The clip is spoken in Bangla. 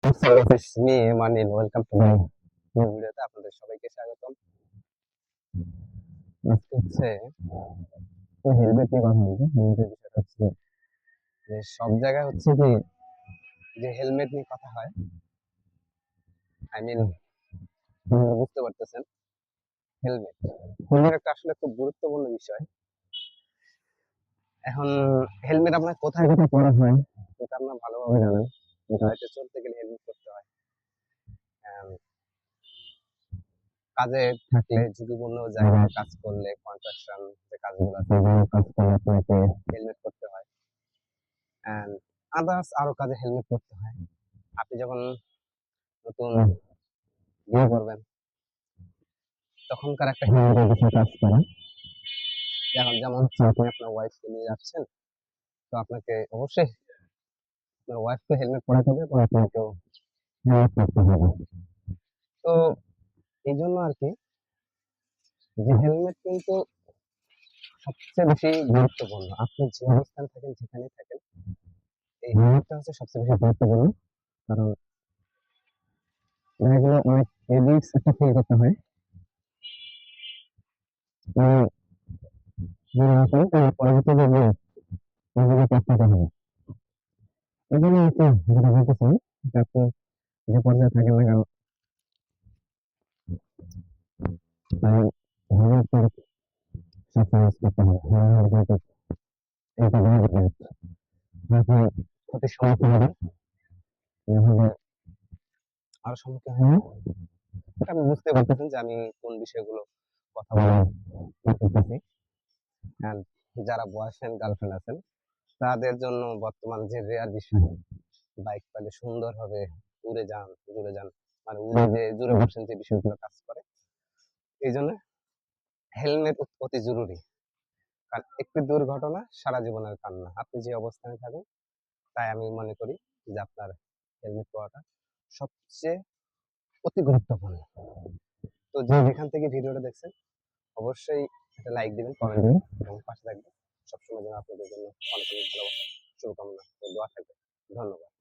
মি মানিল ওয়েলকাম টু মাই নিউ ভিডিওতে আপনাদের সবাইকে স্বাগতম। আজকে হচ্ছে হেলমেট নিয়ে কথা বলবো। হেলমেটের বিষয়টা হচ্ছে যে সব জায়গায় হচ্ছে কি যে হেলমেট নিয়ে কথা হয়, আই মিন বুঝতে পারতেছেন। হেলমেট হেলমেট একটা আসলে খুব গুরুত্বপূর্ণ বিষয়। এখন হেলমেট আপনার কোথায় কোথায় পরা হয় সেটা আপনার ভালোভাবে জানেন। গাড়িতে চলতে গেলে হেলমেট করতে হয়, কাজে থাকলে ঝুঁকিপূর্ণ জায়গায় কাজ করলে, কনস্ট্রাকশন যে কাজগুলো আছে সেগুলো কাজ করলে আপনাকে হেলমেট করতে হয়। এন্ড আদার্স আরো কাজে হেলমেট করতে হয়। আপনি যখন নতুন বিয়ে করবেন তখনকার একটা হেলমেটের বিষয় কাজ করে। এখন যেমন হচ্ছে আপনি আপনার ওয়াইফকে নিয়ে যাচ্ছেন, তো আপনাকে অবশ্যই আপনার ওয়াইফকে হেলমেট পরাতে হবে এবং আপনাকেও হেলমেট পরতে হবে। তো এই জন্য আর কি যে হেলমেট কিন্তু সবচেয়ে বেশি গুরুত্বপূর্ণ। আপনি যে অবস্থানে থাকেন, যেখানেই থাকেন, এই হেলমেটটা হচ্ছে সবচেয়ে বেশি গুরুত্বপূর্ণ। কারণ দেখা গেল অনেক রিস্ক একটা ফিল করতে হয়, মানে যদি না করেন তাহলে পরবর্তীতে গিয়ে নিজেকে পস্তাতে হবে। এই জন্য আর কি যেটা বলতেছেন, যে আপনি যে পর্যায়ে থাকেন না কেন, মানে হেলমেট কিন্তু সবসময় ইউজ করতে হবে। হেলমেট কিন্তু এইটা দেওয়া যেতে হচ্ছে আপনি ক্ষতির সম্মুখীন হবেন, নাহলে আরো সম্মুখীন হবেন। আপনি বুঝতে পারতেছেন যে আমি কোন বিষয়গুলো কথা বলার করতেছি। অ্যান্ড যারা বয়ফ্রেন্ড গার্লফ্রেন্ড আছেন তাদের জন্য বর্তমান যে রেয়ার বিষয়, বাইক পেলে সুন্দরভাবে উড়ে যান, জুড়ে যান, মানে উড়ে যে জুড়ে বসেন, যে বিষয়গুলো কাজ করে। এই জন্য হেলমেট অতি জরুরি। কারণ একটি দুর্ঘটনা সারা জীবনের কান্না। আপনি যে অবস্থানে থাকেন, তাই আমি মনে করি যে আপনার হেলমেট পরাটা সবচেয়ে অতি গুরুত্বপূর্ণ। তো যে যেখান থেকে ভিডিওটা দেখছেন অবশ্যই একটা লাইক দিবেন, কমেন্ট দিবেন এবং পাশে থাকবেন। সবসময় যেন আপনাদের জন্য অনেক অনেক ভালোবাসা, শুভকামনা ও দোয়া থাকবে। ধন্যবাদ।